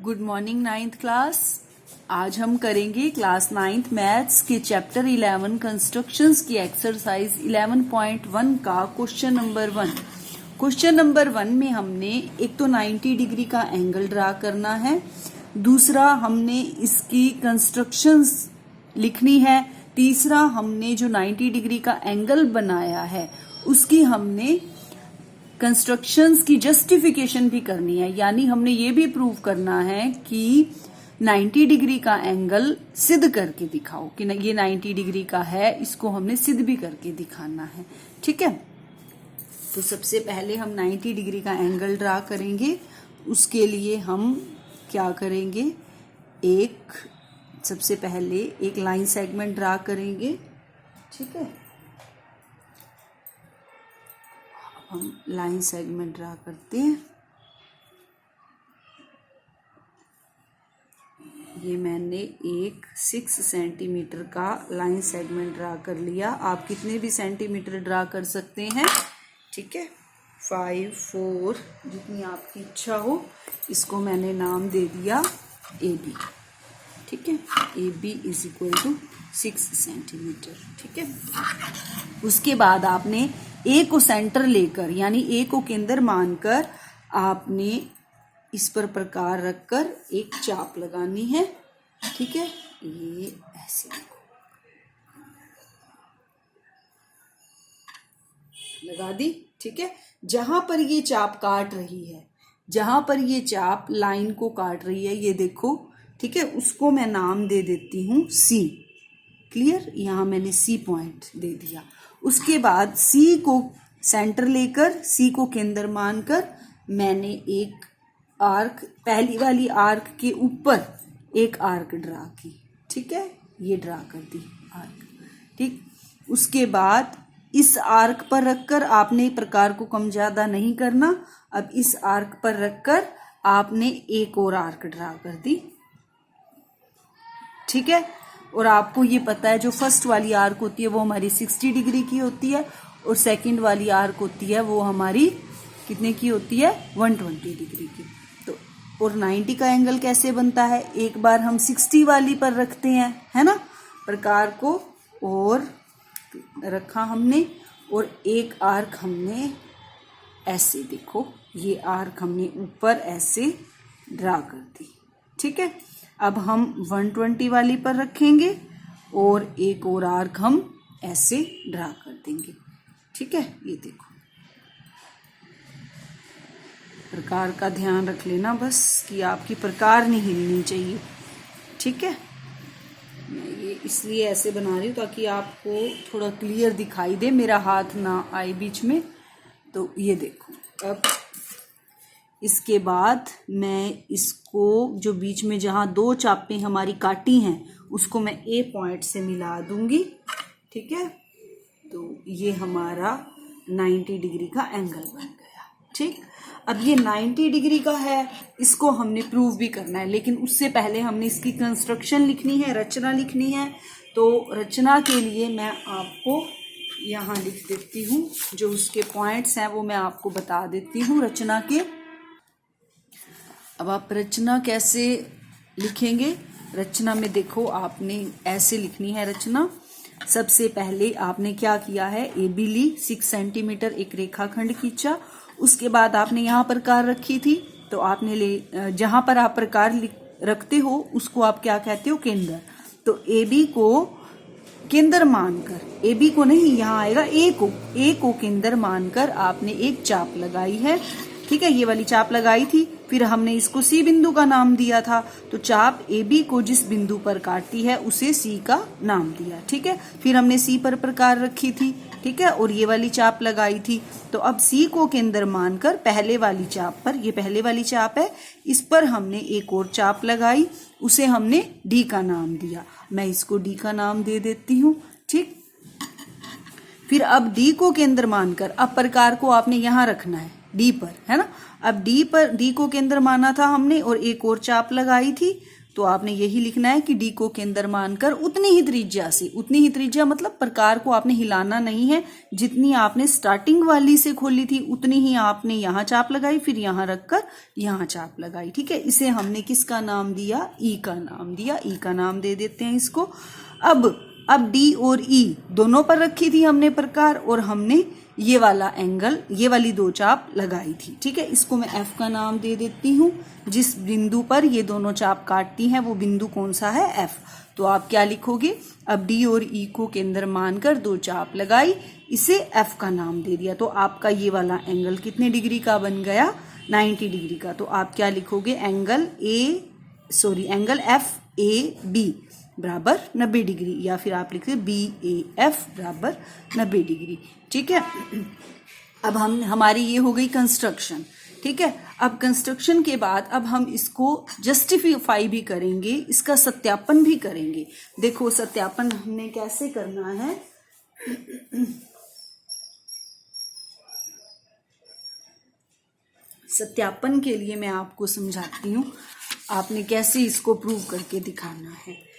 Good morning ninth class. आज हम करेंगे क्लास नाइन्थ मैथ्स के चैप्टर 11 कंस्ट्रक्शंस की एक्सरसाइज 11.1 का क्वेश्चन नंबर 1। क्वेश्चन नंबर 1 में हमने एक तो 90 डिग्री का एंगल ड्रा करना है, दूसरा हमने इसकी कंस्ट्रक्शंस लिखनी है, तीसरा हमने जो 90 डिग्री का एंगल बनाया है उसकी हमने कंस्ट्रक्शंस की जस्टिफिकेशन भी करनी है। यानी हमने ये भी प्रूव करना है कि 90 डिग्री का एंगल सिद्ध करके दिखाओ कि ये 90 डिग्री का है, इसको हमने सिद्ध भी करके दिखाना है। ठीक है, तो सबसे पहले हम 90 डिग्री का एंगल ड्रा करेंगे। उसके लिए हम क्या करेंगे, सबसे पहले एक लाइन सेगमेंट ड्रा करेंगे। ठीक है, हम लाइन सेगमेंट ड्रा करते हैं। ये मैंने एक 6 सेंटीमीटर का लाइन सेगमेंट ड्रा कर लिया। आप कितने भी सेंटीमीटर ड्रा कर सकते हैं। ठीक है, 5, 4 जितनी आपकी इच्छा हो। इसको मैंने नाम दे दिया AB। ठीक है, AB = 6 सेंटीमीटर। ठीक है, उसके बाद आपने A को सेंटर लेकर यानी A को केंद्र मानकर आपने इस पर प्रकार रखकर एक चाप लगानी है। ठीक है, ये ऐसे लगा दी। ठीक है, जहां पर ये चाप काट रही है, जहां पर ये चाप लाइन को काट रही है, ये देखो। ठीक है, उसको मैं नाम दे देती हूं C। क्लियर, यहां मैंने C पॉइंट दे दिया। उसके बाद C को सेंटर लेकर, C को केंद्र मानकर मैंने एक आर्क, पहली वाली आर्क के ऊपर एक आर्क ड्रा की। ठीक है, ये ड्रा कर दी आर्क। ठीक, उसके बाद इस आर्क पर रखकर आपने प्रकार को कम ज्यादा नहीं करना। अब इस आर्क पर रखकर आपने एक और आर्क ड्रा कर दी। ठीक है, और आपको ये पता है जो फर्स्ट वाली आर्क होती है वो हमारी 60 डिग्री की होती है और सेकंड वाली आर्क होती है वो हमारी कितने की होती है, 120 डिग्री की। तो और 90 का एंगल कैसे बनता है, एक बार हम 60 वाली पर रखते हैं, है ना, प्रकार को, और रखा हमने, और एक आर्क हमने ऐसे, देखो ये आर्क हमने ऊपर ऐसे ड्रा कर दी। ठीक है, अब हम 120 वाली पर रखेंगे और एक और आर्क हम ऐसे ड्रा कर देंगे। ठीक है, ये देखो, प्रकार का ध्यान रख लेना बस कि आपकी प्रकार नहीं हिलनी चाहिए। ठीक है, मैं ये इसलिए ऐसे बना रही हूँ ताकि आपको थोड़ा क्लियर दिखाई दे, मेरा हाथ ना आए बीच में। तो ये देखो, अब इसके बाद मैं इसको जो बीच में जहाँ 2 चापें हमारी काटी हैं उसको मैं A पॉइंट से मिला दूंगी। ठीक है, तो ये हमारा 90 डिग्री का एंगल बन गया। ठीक, अब ये 90 डिग्री का है, इसको हमने प्रूव भी करना है, लेकिन उससे पहले हमने इसकी कंस्ट्रक्शन लिखनी है, रचना लिखनी है। तो रचना के लिए मैं आपको यहाँ लिख देती हूँ, जो उसके पॉइंट्स हैं वो मैं आपको बता देती हूँ रचना के। अब आप रचना कैसे लिखेंगे, रचना में देखो आपने ऐसे लिखनी है रचना। सबसे पहले आपने क्या किया है, AB ली, 6 सेंटीमीटर एक रेखाखंड खींचा। उसके बाद आपने यहाँ प्रकार रखी थी, तो आपने जहां पर आप प्रकार रखते हो उसको आप क्या कहते हो, केंद्र। तो AB को केंद्र मानकर, AB को नहीं, यहाँ आएगा A को केंद्र मानकर आपने एक चाप लगाई है। ठीक है, ये वाली चाप लगाई थी, फिर हमने इसको C बिंदु का नाम दिया था। तो चाप AB को जिस बिंदु पर काटती है उसे C का नाम दिया। ठीक है, फिर हमने C पर प्रकार रखी थी। ठीक है, और ये वाली चाप लगाई थी। तो अब C को केंद्र मानकर पहले वाली चाप पर, ये पहले वाली चाप है, इस पर हमने एक और चाप लगाई, उसे हमने D का नाम दिया। मैं इसको D का नाम दे देती हूँ। ठीक, फिर अब D को केंद्र मानकर अब प्रकार को आपने यहाँ रखना है D पर, है ना। अब D को केंद्र माना था हमने और एक और चाप लगाई थी, तो आपने यही लिखना है कि डी को केंद्र मानकर उतनी ही त्रिज्या से, उतनी ही त्रिज्या मतलब प्रकार को आपने हिलाना नहीं है, जितनी आपने स्टार्टिंग वाली से खोली थी उतनी ही आपने यहाँ चाप लगाई, फिर यहाँ रखकर यहाँ चाप लगाई। ठीक है, इसे हमने किसका नाम दिया? ई का नाम दिया। ई का नाम दे देते हैं इसको। अब डी और ई दोनों पर रखी थी हमने प्रकार, और हमने ये वाला एंगल, ये वाली दो चाप लगाई थी। ठीक है, इसको मैं एफ का नाम दे देती हूँ। जिस बिंदु पर ये दोनों चाप काटती हैं वो बिंदु कौन सा है? एफ। तो आप क्या लिखोगे? अब डी और ई को केंद्र मानकर दो चाप लगाई, इसे एफ का नाम दे दिया। तो आपका ये वाला एंगल कितने डिग्री का बन गया? 90 डिग्री का। तो आप क्या लिखोगे? एंगल एफ ए बी बराबर 90 डिग्री, या फिर आप लिखते बी ए एफ बराबर 90 डिग्री। ठीक है, अब हमारी ये हो गई कंस्ट्रक्शन। ठीक है, अब कंस्ट्रक्शन के बाद अब हम इसको जस्टिफाई भी करेंगे, इसका सत्यापन भी करेंगे। देखो सत्यापन हमने कैसे करना है। सत्यापन के लिए मैं आपको समझाती हूँ, आपने कैसे इसको प्रूव करके दिखाना है।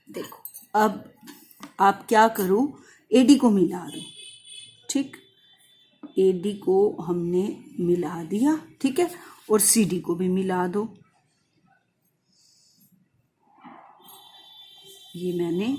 देखो, अब आप क्या करो, एडी को मिला दो। ठीक, एडी को हमने मिला दिया। ठीक है, और सीडी को भी मिला दो। ये मैंने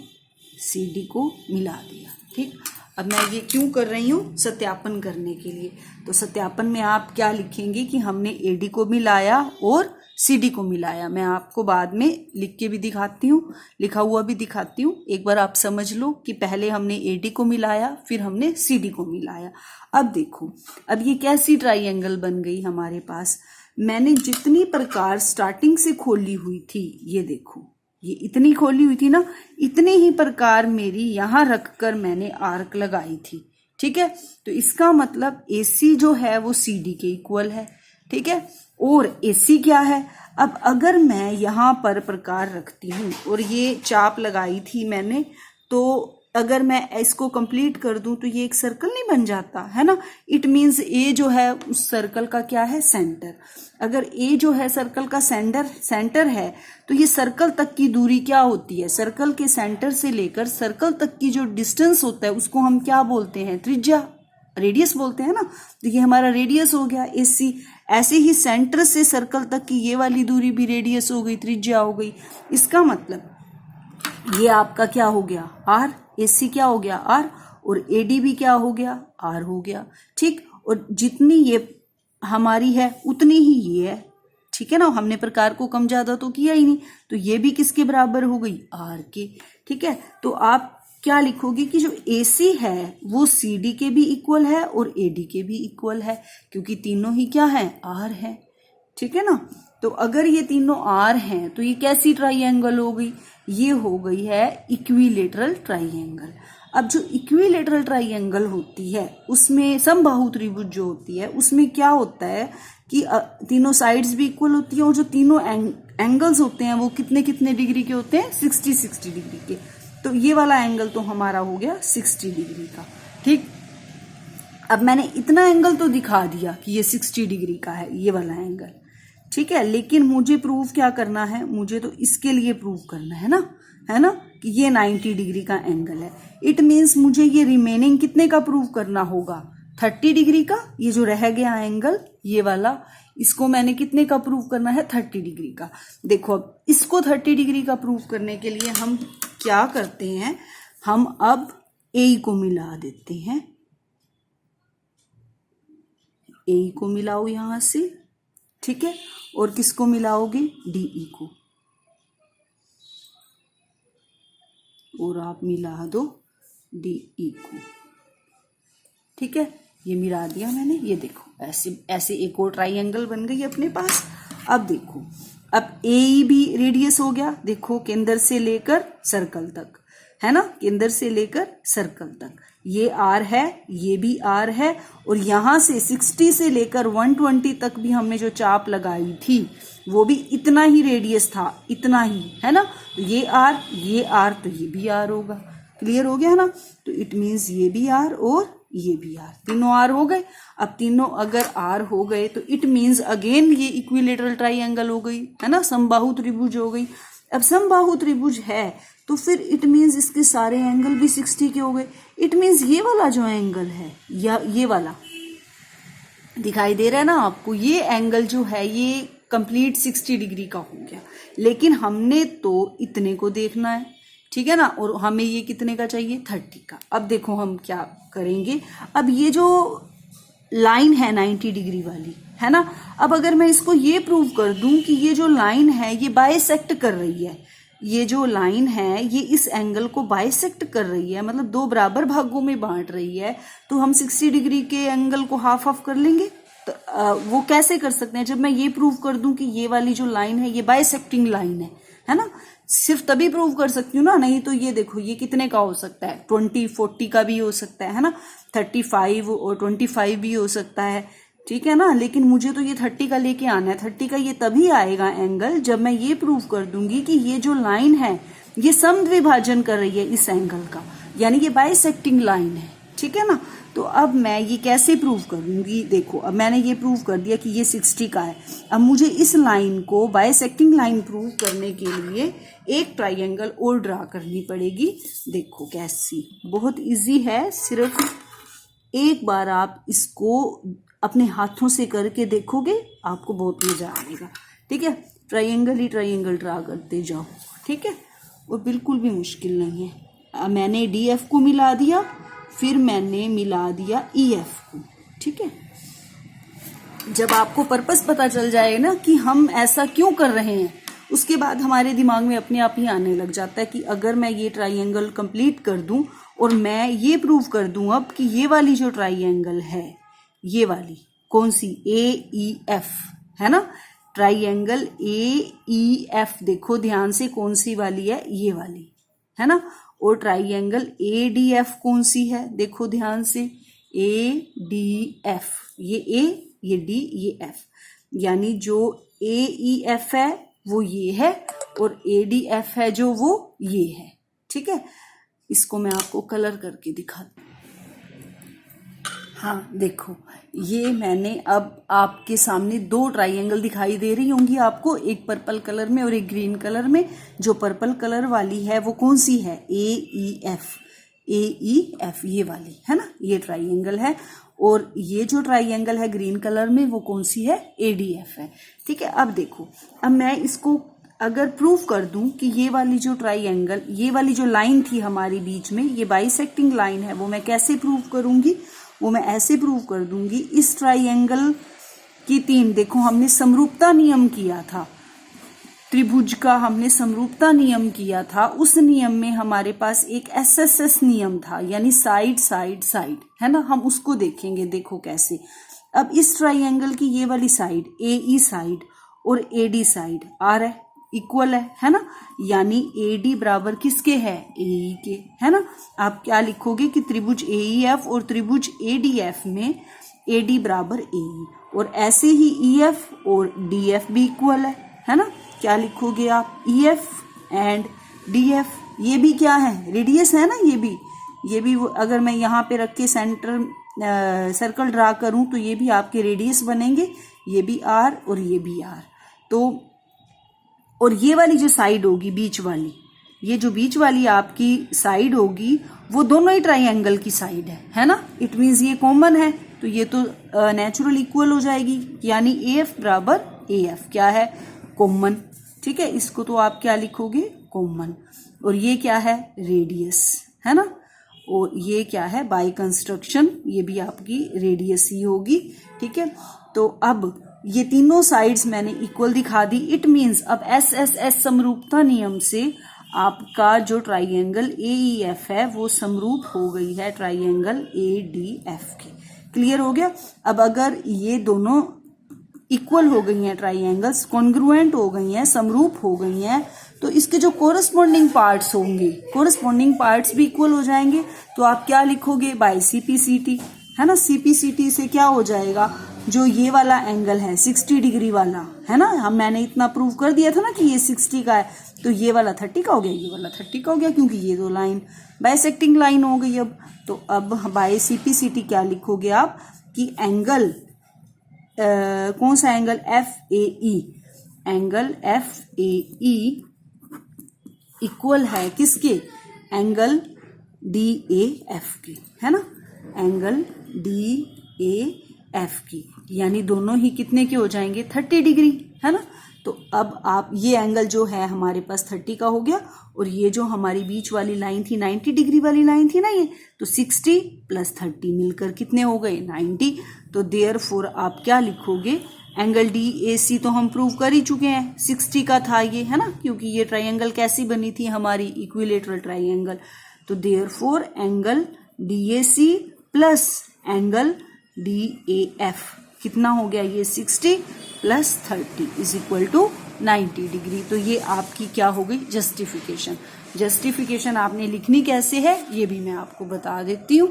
सीडी को मिला दिया। ठीक, अब मैं ये क्यों कर रही हूँ? सत्यापन करने के लिए। तो सत्यापन में आप क्या लिखेंगे कि हमने एडी को मिलाया और सीडी को मिलाया। मैं आपको बाद में लिख के भी दिखाती हूँ, लिखा हुआ भी दिखाती हूँ। एक बार आप समझ लो कि पहले हमने एडी को मिलाया, फिर हमने सीडी को मिलाया। अब देखो, अब ये कैसी ट्राइंगल बन गई हमारे पास। मैंने जितनी प्रकार स्टार्टिंग से खोली हुई थी, ये देखो, ये इतनी खोली हुई थी ना, इतनी ही प्रकार मेरी यहाँ रखकर मैंने आर्क लगाई थी। ठीक है, तो इसका मतलब AC जो है वो CD के इक्वल है। ठीक है, और AC क्या है? अब अगर मैं यहाँ पर प्रकार रखती हूँ और ये चाप लगाई थी मैंने, तो अगर मैं इसको कंप्लीट कर दूं तो ये एक सर्कल नहीं बन जाता है ना। इट मीन्स ए जो है उस सर्कल का क्या है? सेंटर। अगर ए जो है सर्कल का सेंटर है, तो ये सर्कल तक की दूरी क्या होती है? सर्कल के सेंटर से लेकर सर्कल तक की जो डिस्टेंस होता है उसको हम क्या बोलते हैं? त्रिज्या, रेडियस बोलते हैं ना। तो ये हमारा रेडियस हो गया AC। ऐसे ही सेंटर से सर्कल तक की ये वाली दूरी भी रेडियस हो गई, त्रिज्या हो गई। इसका मतलब ये आपका क्या हो गया? R। AC क्या हो गया? R। और AD भी क्या हो गया? R हो गया। ठीक, और जितनी ये हमारी है उतनी ही ये है। ठीक है ना, हमने प्रकार को कम ज्यादा तो किया ही नहीं, तो ये भी किसके बराबर हो गई? R के। ठीक है, तो आप क्या लिखोगे कि जो AC है वो CD के भी इक्वल है और AD के भी इक्वल है, क्योंकि तीनों ही क्या है? R है। ठीक है ना, तो अगर ये तीनों R हैं तो ये कैसी ट्राइंगल हो गई? ये हो गई है इक्विलेटरल ट्राइंगल। अब जो इक्विलेटरल ट्राइंगल होती है उसमें समबाहु त्रिभुज जो होती है उसमें क्या होता है कि तीनों साइड्स भी इक्वल होती हैं, और जो तीनों एंगल्स होते हैं वो कितने कितने डिग्री के होते हैं? 60 डिग्री के। तो ये वाला एंगल तो हमारा हो गया 60 डिग्री का। ठीक, अब मैंने इतना एंगल तो दिखा दिया कि ये 60 डिग्री का है ये वाला एंगल। ठीक है, लेकिन मुझे प्रूव क्या करना है? मुझे तो इसके लिए प्रूव करना है ना, कि ये 90 डिग्री का एंगल है। इट मीन्स मुझे ये रिमेनिंग कितने का प्रूव करना होगा? 30 डिग्री का। ये जो रह गया एंगल ये वाला, इसको मैंने कितने का प्रूव करना है? 30 डिग्री का। देखो, अब इसको 30 डिग्री का प्रूव करने के लिए हम क्या करते हैं? हम अब ए को मिला देते हैं। ए को मिलाओ यहां से। ठीक है, और किसको मिलाओगे? DE को। और आप मिला दो DE को। ठीक है, ये मिला दिया मैंने। ये देखो ऐसे ऐसे एक और ट्राइंगल बन गई अपने पास। अब देखो, अब AE भी रेडियस हो गया। देखो, केंद्र से लेकर सर्कल तक है ना, केंद्र से लेकर सर्कल तक ये R है, ये भी R है, और यहां से 60 से लेकर 120 तक भी हमने जो चाप लगाई थी वो भी इतना ही रेडियस था, इतना ही है ना। तो ये R, तो ये भी R होगा। क्लियर हो गया ना। तो इट मीन्स ये भी R और ये भी आर, तीनों आर हो गए। अब तीनों अगर आर हो गए तो इट मीन्स अगेन ये इक्विलेटरल ट्राइंगल हो गई, है ना, समबाहु त्रिभुज हो गई। अब समबाहु त्रिभुज है तो फिर इट मीन्स इसके सारे एंगल भी 60 के हो गए। इट मीन्स ये वाला जो एंगल है या ये वाला दिखाई दे रहा है ना आपको, ये एंगल जो है ये कंप्लीट 60 डिग्री का हो गया। लेकिन हमने तो इतने को देखना है, ठीक है ना, और हमें ये कितने का चाहिए, 30 का। अब देखो हम क्या करेंगे, अब ये जो लाइन है 90 डिग्री वाली, है ना, अब अगर मैं इसको ये प्रूव कर दूं कि ये जो लाइन है ये बाइसेक्ट कर रही है, ये जो लाइन है ये इस एंगल को बाइसेक्ट कर रही है, मतलब दो बराबर भागों में बांट रही है, तो हम 60 डिग्री के एंगल को हाफ हाफ कर लेंगे। तो वो कैसे कर सकते हैं, जब मैं ये प्रूव कर दूं कि ये वाली जो लाइन है ये बाइसेक्टिंग लाइन है ना, सिर्फ तभी प्रूव कर सकती हूँ ना, नहीं तो ये देखो ये कितने का हो सकता है, 20 40 का भी हो सकता है ना, 35 और 25 भी हो सकता है, ठीक है ना। लेकिन मुझे तो ये 30 का लेके आना है। 30 का ये तभी आएगा एंगल जब मैं ये प्रूव कर दूंगी कि ये जो लाइन है ये समद्विभाजन कर रही है इस एंगल का, यानी ये बाइसेक्टिंग लाइन है, ठीक है ना। तो अब मैं ये कैसे प्रूव करूंगी, देखो अब मैंने ये प्रूव कर दिया कि ये 60 का है। अब मुझे इस लाइन को बाइसेक्टिंग लाइन प्रूव करने के लिए एक ट्राइंगल और ड्रा करनी पड़ेगी। देखो कैसी, बहुत इजी है, सिर्फ एक बार आप इसको अपने हाथों से करके देखोगे आपको बहुत मजा आएगा, ठीक है। ट्राइंगल ही ट्राइंगल ड्रा करते जाओ, ठीक है, और बिल्कुल भी मुश्किल नहीं है। मैंने DF को मिला दिया, फिर मैंने मिला दिया EF को, ठीक है। जब आपको पर्पस पता चल जाए ना कि हम ऐसा क्यों कर रहे हैं, उसके बाद हमारे दिमाग में अपने आप ही आने लग जाता है कि अगर मैं ये ट्राइंगल कंप्लीट कर दूं और मैं ये प्रूव कर दूं अब कि ये वाली जो ट्राइंगल है, ये वाली कौन सी, AEF, है ना, ट्राइंगल AEF, देखो ध्यान से कौन सी वाली है, ये वाली, है ना। और ट्राइंगल ADF कौन सी है, देखो ध्यान से, ADF, ये A, ये D, ये F, यानी जो AEF है वो ये है और ADF है जो वो ये है, ठीक है। इसको मैं आपको कलर करके दिखा, हाँ देखो, ये मैंने अब आपके सामने दो ट्राइंगल दिखाई दे रही होंगी आपको, एक पर्पल कलर में और एक ग्रीन कलर में। जो पर्पल कलर वाली है वो कौन सी है, AEF, AEF ये वाली, है ना, ये ट्राइंगल है। और ये जो ट्राइंगल है ग्रीन कलर में वो कौन सी है, ADF है, ठीक है। अब देखो, अब मैं इसको अगर प्रूफ कर दूं कि ये वाली जो ट्राइंगल, ये वाली जो लाइन थी हमारी बीच में, ये बाइसेक्टिंग लाइन है, वो मैं कैसे प्रूव करूंगी, वो मैं ऐसे प्रूव कर दूंगी, इस ट्राइंगल की तीन, देखो हमने समरूपता नियम किया था, त्रिभुज का हमने समरूपता नियम किया था, उस नियम में हमारे पास एक SSS नियम था, यानी साइड साइड साइड, है ना, हम उसको देखेंगे, देखो कैसे। अब इस ट्राइंगल की ये वाली साइड AE साइड और AD साइड आर है, इक्वल है ना, यानी AD बराबर किसके है, AE के, है ना। आप क्या लिखोगे कि त्रिभुज AEF और त्रिभुज ADF में AD बराबर AE, और ऐसे ही EF और DF भी इक्वल है ना। क्या लिखोगे आप, EF एंड DF, ये भी क्या है, रेडियस है ना, ये भी अगर मैं यहाँ पे रख के सेंटर सर्कल ड्रा करूं तो ये भी आपके रेडियस बनेंगे, ये भी R और ये भी R। तो और ये वाली जो साइड होगी बीच वाली, ये जो बीच वाली आपकी साइड होगी वो दोनों ही ट्राइंगल की साइड है ना। इट मीन्स ये कॉमन है, तो ये तो नेचुरल इक्वल हो जाएगी, यानी AF बराबर AF क्या है, कॉमन, ठीक है। इसको तो आप क्या लिखोगे, कॉमन। और ये क्या है, रेडियस, है ना। और ये क्या है, बाय कंस्ट्रक्शन, ये भी आपकी रेडियस ही होगी, ठीक है। तो अब ये तीनों साइड्स मैंने इक्वल दिखा दी। इट मीन्स अब SSS समरूपता नियम से आपका जो ट्राइंगल AEF है वो समरूप हो गई है ट्राइंगल ADF के। क्लियर हो गया। अब अगर ये दोनों इक्वल हो गई हैं, ट्राइंगल्स कॉन्ग्रुएंट हो गई हैं, समरूप हो गई हैं, तो इसके जो कोरस्पॉन्डिंग पार्ट्स होंगे, कोरस्पॉन्डिंग पार्ट्स भी इक्वल हो जाएंगे। तो आप क्या लिखोगे, बाय CPCT, है ना। CPCT से क्या हो जाएगा, जो ये वाला एंगल है 60 डिग्री वाला, है ना, मैंने इतना प्रूव कर दिया था ना कि ये 60 का है, तो ये वाला 30 का हो गया, ये वाला 30 का हो गया, क्योंकि ये दो लाइन बाइसेक्टिंग लाइन हो गई। अब तो अब बाय CPCT क्या लिखोगे आप कि एंगल कौन सा angle, FAE, angle FAE equal है किसके, एंगल DAF की, है ना, एंगल DAF की, यानी दोनों ही कितने के हो जाएंगे, 30 डिग्री, है ना। तो अब आप ये एंगल जो है हमारे पास 30 का हो गया, और ये जो हमारी बीच वाली लाइन थी 90 डिग्री वाली लाइन थी ना ये, तो 60 + 30 मिलकर कितने हो गए, 90। तो देयरफॉर आप क्या लिखोगे, एंगल DAC तो हम प्रूव कर ही चुके हैं, 60 का था ये, है ना, क्योंकि ये ट्राइंगल कैसी बनी थी हमारी, इक्विलेटरल ट्राइंगल। तो therefore angle DAC plus angle DAF कितना हो गया, ये 60 + 30 = 90 डिग्री। तो ये आपकी क्या हो गई, जस्टिफिकेशन। जस्टिफिकेशन आपने लिखनी कैसे है ये भी मैं आपको बता देती हूँ।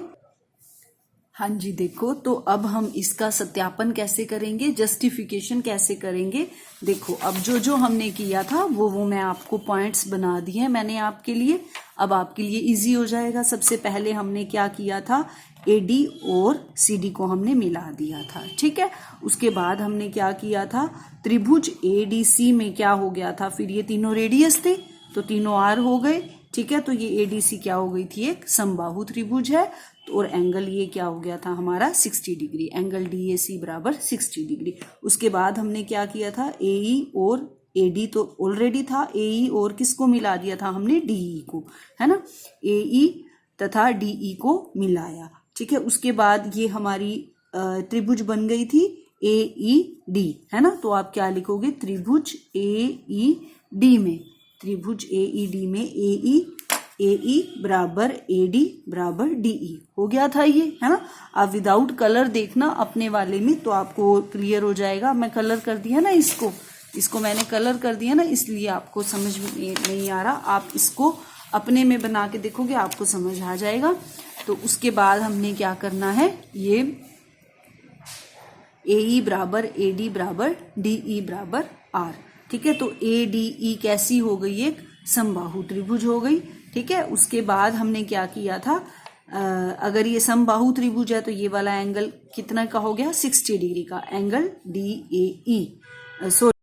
हाँ जी, देखो, तो अब हम इसका सत्यापन कैसे करेंगे, जस्टिफिकेशन कैसे करेंगे। देखो, अब जो हमने किया था वो मैं आपको पॉइंट्स बना दिए हैं मैंने आपके लिए, अब आपके लिए इजी हो जाएगा। सबसे पहले हमने क्या किया था, AD और CD को हमने मिला दिया था, ठीक है। उसके बाद हमने क्या किया था, त्रिभुज ADC में क्या हो गया था, फिर ये तीनों रेडियस थे तो तीनों R हो गए, ठीक है। तो ये ADC क्या हो गई थी, एक समबाहु त्रिभुज है, और एंगल ये क्या हो गया था हमारा 60 डिग्री, एंगल DAC = 60 डिग्री। उसके बाद हमने क्या किया था, AE और AD तो ऑलरेडी था, AE और किसको मिला दिया था हमने, DE को, है ना, AE तथा DE को मिलाया, ठीक है। उसके बाद ये हमारी त्रिभुज बन गई थी AED, है ना। तो आप क्या लिखोगे, त्रिभुज AED में, त्रिभुज AED में AE = AD = DE हो गया था ये, है ना। आप विदाउट कलर देखना अपने वाले में तो आपको क्लियर हो जाएगा। मैं कलर कर दिया ना इसको मैंने कलर कर दिया ना, इसलिए आपको समझ में नहीं आ रहा। आप इसको अपने में बना के देखोगे आपको समझ आ जाएगा। तो उसके बाद हमने क्या करना है, ये AE = AD = DE = R, ठीक है। तो ADE कैसी हो गई, एक समबाहु त्रिभुज हो गई, ठीक है। उसके बाद हमने क्या किया था, अगर ये समबाहु त्रिभुज है तो ये वाला एंगल कितना का हो गया, 60 डिग्री का, एंगल DAE,